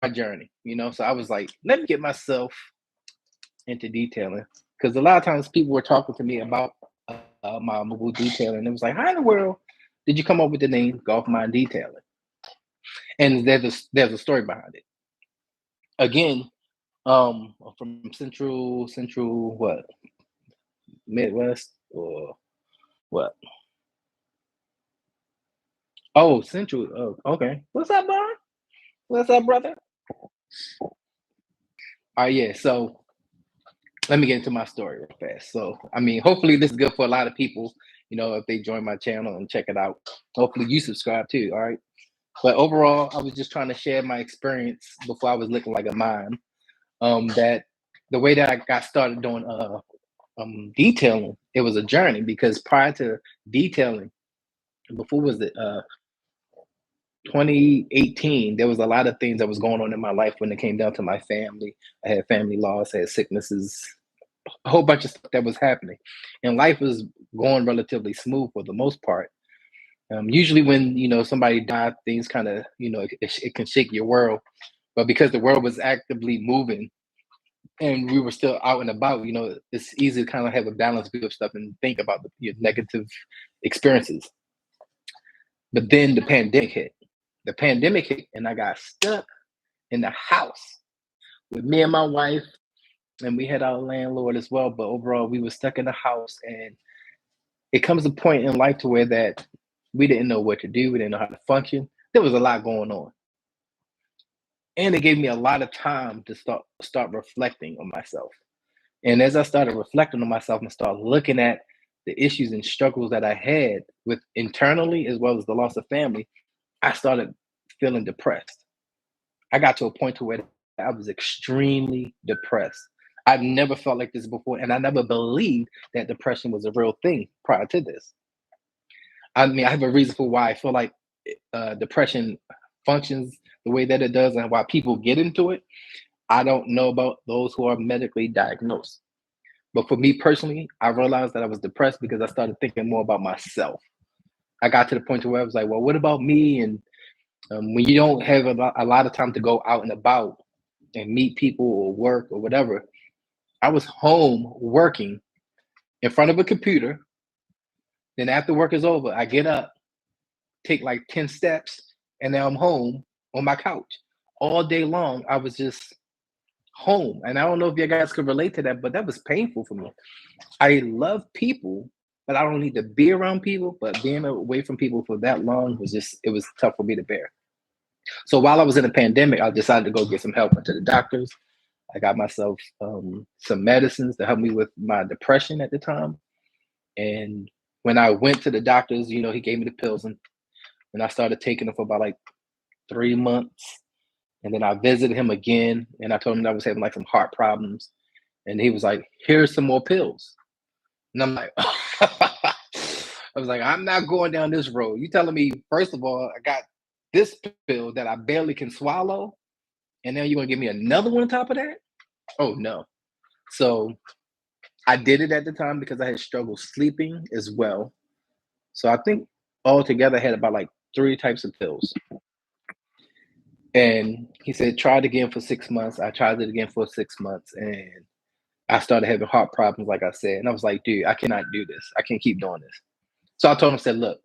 journey, you know. So I was like, let me get myself into detailing, because a lot of times people were talking to me about my mobile detailing, and it was like, how in the world did you come up with the name Golf.mind Detailing? And there's a story behind it. Again, from central what, Midwest or what? Oh, central. Oh, okay. What's up, Bond? What's up, brother? Yeah. So let me get into my story real fast. So, I mean, hopefully this is good for a lot of people, you know, if they join my channel and check it out. Hopefully you subscribe too, all right? But overall, I was just trying to share my experience before I was looking like a mime. That the way that I got started doing detailing, it was a journey, because prior to detailing, before was it 2018, there was a lot of things that was going on in my life when it came down to my family. I had family loss, I had sicknesses, a whole bunch of stuff that was happening, and life was going relatively smooth for the most part. Usually, when somebody died, things kind of it can shake your world. But because the world was actively moving and we were still out and about, it's easy to kind of have a balanced view of stuff and think about your negative experiences. But then the pandemic hit. The pandemic hit, and I got stuck in the house with me and my wife, and we had our landlord as well. But overall, we were stuck in the house, and it comes a point in life to where that we didn't know what to do. We didn't know how to function. There was a lot going on, and it gave me a lot of time to start reflecting on myself. And as I started reflecting on myself and start looking at the issues and struggles that I had with internally, as well as the loss of family, I started feeling depressed. I got to a point to where I was extremely depressed. I've never felt like this before, and I never believed that depression was a real thing prior to this. I mean, I have a reason for why I feel like depression functions the way that it does and why people get into it. I don't know about those who are medically diagnosed. But for me personally, I realized that I was depressed because I started thinking more about myself. I got to the point where I was like, well, what about me? And when you don't have a lot of time to go out and about and meet people or work or whatever, I was home working in front of a computer. Then after work is over, I get up, take like 10 steps, and now I'm home on my couch. All day long, I was just home. And I don't know if you guys could relate to that, but that was painful for me. I love people, but I don't need to be around people. But being away from people for that long it was tough for me to bear. So while I was in the pandemic, I decided to go get some help. Went to the doctors. I got myself some medicines to help me with my depression at the time. And when I went to the doctors, he gave me the pills, and I started taking them for about like 3 months. And then I visited him again, and I told him that I was having like some heart problems. And he was like, "Here's some more pills." And I'm like, I was like, I'm not going down this road. You telling me, first of all, I got this pill that I barely can swallow, and then you're gonna give me another one on top of that? Oh no. So I did it at the time because I had struggled sleeping as well. So I think altogether I had about like three types of pills. And he said, try it again for 6 months. I tried it again for 6 months, and I started having heart problems, like I said. And I was like, dude, I cannot do this. I can't keep doing this. So I told him, I said, look,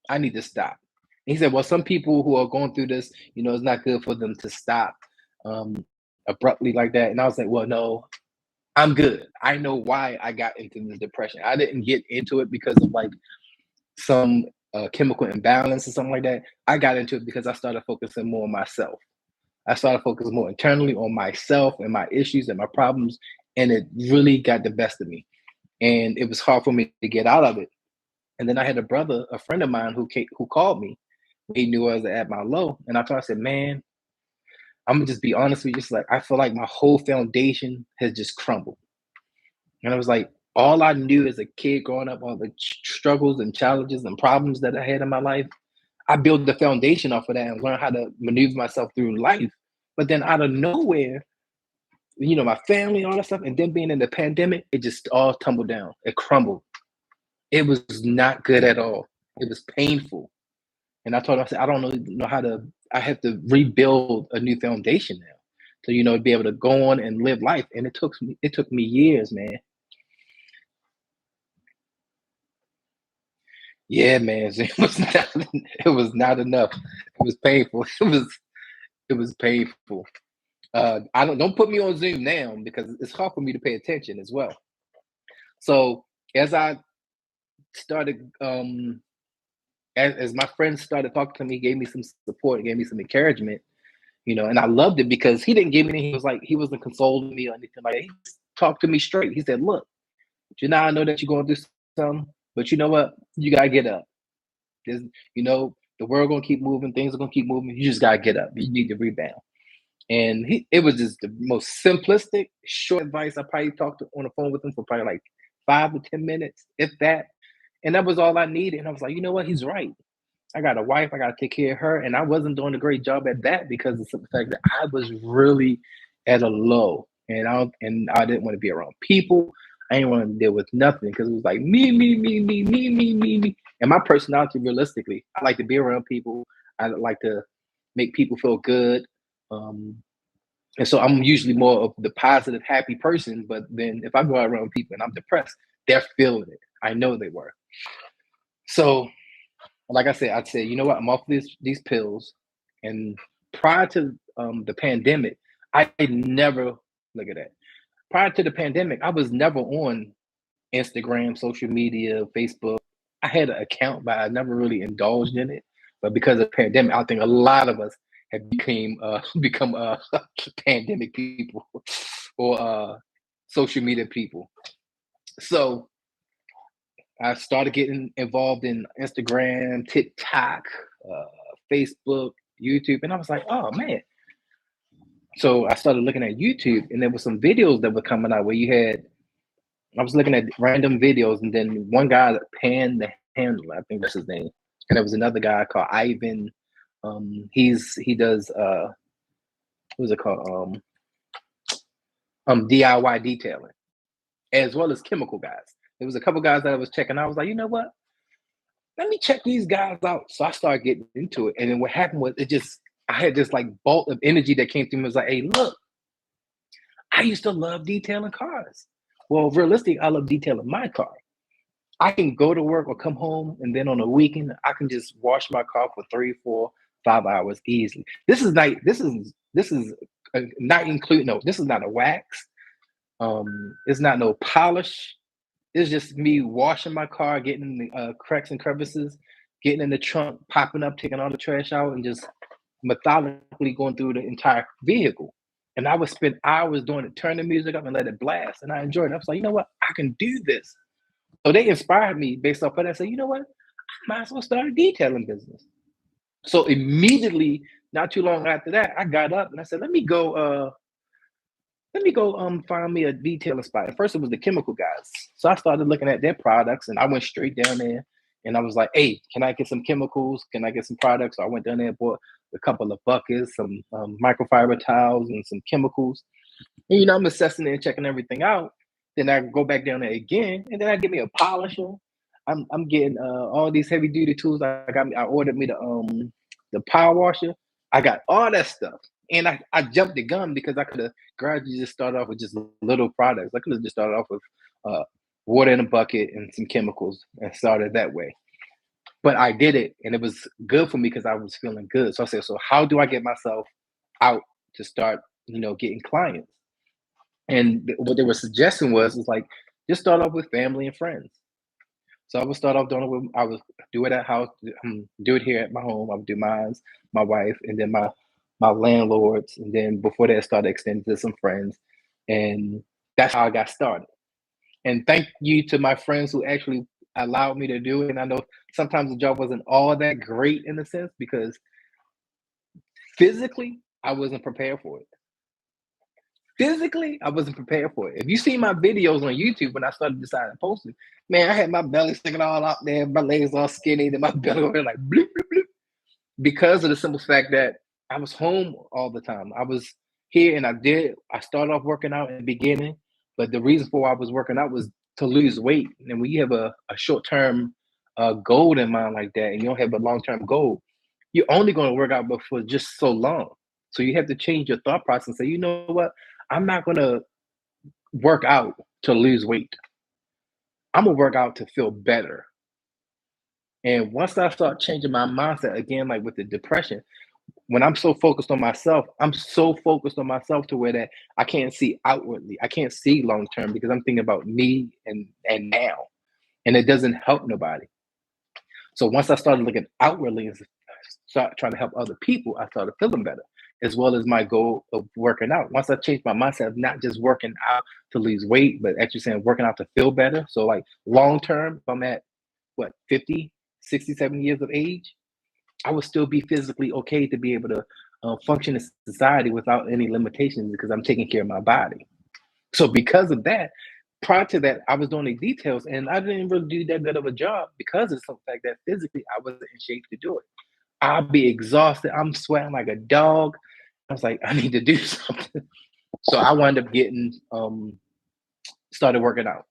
I need to stop. And he said, well, some people who are going through this, it's not good for them to stop um, abruptly like that. And I was like, well, no, I'm good. I know why I got into this depression. I didn't get into it because of like some chemical imbalance or something like that. I got into it because I started focusing more on myself. I started focusing more internally on myself and my issues and my problems. And it really got the best of me. And it was hard for me to get out of it. And then I had a friend of mine who called me. He knew I was at my low. And I said, man, I'm gonna just be honest with you. Just like I feel like my whole foundation has just crumbled. And I was like, all I knew as a kid growing up, all the struggles and challenges and problems that I had in my life, I built the foundation off of that and learned how to maneuver myself through life. But then out of nowhere, my family, all that stuff, and then being in the pandemic, it just all tumbled down. It crumbled. It was not good at all. It was painful. And I told him, I said, I don't know how to, I have to rebuild a new foundation now to, be able to go on and live life. And it took me years, man. Yeah, man. It was not enough. It was painful. It was painful. I don't put me on Zoom now because it's hard for me to pay attention as well. So as I started, as my friends started talking to me, gave me some support, gave me some encouragement, and I loved it because he didn't give me anything. He was like, he wasn't consoling me or anything like that. He just talked to me straight. He said, "Look, I know that you're going through something, but you know what? You gotta get up. There's, the world gonna keep moving, things are gonna keep moving. You just gotta get up. You need to rebound." And it was just the most simplistic, short advice. I probably talked on the phone with him for probably like 5 to 10 minutes, if that. And that was all I needed. And I was like, you know what? He's right. I got a wife. I got to take care of her. And I wasn't doing a great job at that because of the fact that I was really at a low. And I didn't want to be around people. I didn't want to deal with nothing because it was like me, me, me, me, me, me, me, me. And my personality, realistically, I like to be around people. I like to make people feel good. Um, and so I'm usually more of the positive, happy person. But then if I go out around people and I'm depressed, they're feeling it. I know they were. So, like I said, I'd say, you know what? I'm off these pills. And prior to the pandemic, I never look at that. Prior to the pandemic, I was never on Instagram, social media, Facebook. I had an account, but I never really indulged in it. But because of the pandemic, I think a lot of us have become pandemic people or social media people. So I started getting involved in Instagram, TikTok, uh, Facebook, YouTube, and I was like, oh man. So I started looking at YouTube, and there were some videos that were coming out where you had. I was looking at random videos, and then one guy, Pan the Handler, I think that's his name, and there was another guy called Ivan. He does what's it called? DIY detailing, as well as chemical guys. There was a couple guys that I was checking. I was like, you know what? Let me check these guys out. So I started getting into it. And then what happened was I had this like bolt of energy that came through me. It was like, hey, look, I used to love detailing cars. Well, realistically, I love detailing my car. I can go to work or come home, and then on a weekend, I can just wash my car for 3, 4, 5 hours easily. This is not including, no, this is not a wax. It's not no polish. It's just me washing my car, getting the cracks and crevices, getting in the trunk, popping up, taking all the trash out, and just methodically going through the entire vehicle. And I would spend hours doing it, turn the music up and let it blast. And I enjoyed it. I was like, you know what? I can do this. So they inspired me based off of that. I said, you know what? I might as well start a detailing business. So immediately, not too long after that, I got up and I said, let me go find me a detailing spot. At first it was the chemical guys. So I started looking at their products and I went straight down there and I was like, hey, can I get some chemicals? Can I get some products? So I went down there and bought a couple of buckets, some microfiber towels and some chemicals. And I'm assessing it and checking everything out. Then I go back down there again and then I get me a polisher. I'm getting all these heavy duty tools. I ordered me the power washer. I got all that stuff. And I jumped the gun because I could have gradually just started off with just little products. I could have just started off with uh, water in a bucket and some chemicals and started that way. But I did it and it was good for me because I was feeling good. So I said, so how do I get myself out to start, getting clients? And what they were suggesting was like, just start off with family and friends. So I would start off doing it with, I would do it at house, do it here at my home. I would do mine, my wife, and then my landlords, and then before that, I started extending to some friends, and that's how I got started. And thank you to my friends who actually allowed me to do it. And I know sometimes the job wasn't all that great in a sense because physically I wasn't prepared for it. Physically, I wasn't prepared for it. If you see my videos on YouTube when I started deciding to post it, man, I had my belly sticking all out there, my legs all skinny, and my belly was like bloop, bloop, bloop. Because of the simple fact that I was home all the time. I was here and I started off working out in the beginning, but the reason for why I was working out was to lose weight. And when you have a short term goal in mind like that, and you don't have a long term goal, you're only going to work out but for just so long. So you have to change your thought process and say, you know what? I'm not going to work out to lose weight. I'm going to work out to feel better. And once I start changing my mindset again, like with the depression, when I'm so focused on myself, I'm so focused on myself to where that I can't see outwardly. I can't see long term because I'm thinking about me and now, and it doesn't help nobody. So once I started looking outwardly and start trying to help other people, I started feeling better, as well as my goal of working out. Once I changed my mindset of not just working out to lose weight, but actually saying working out to feel better. So like long term, if I'm at what 50, 60, 70 years of age, I would still be physically okay to be able to function in society without any limitations because I'm taking care of my body. So because of that, prior to that, I was doing the details and I didn't really do that good of a job because of the fact that physically I wasn't in shape to do it. I'll be exhausted. I'm sweating like a dog. I was like, I need to do something. So I wound up getting started working out.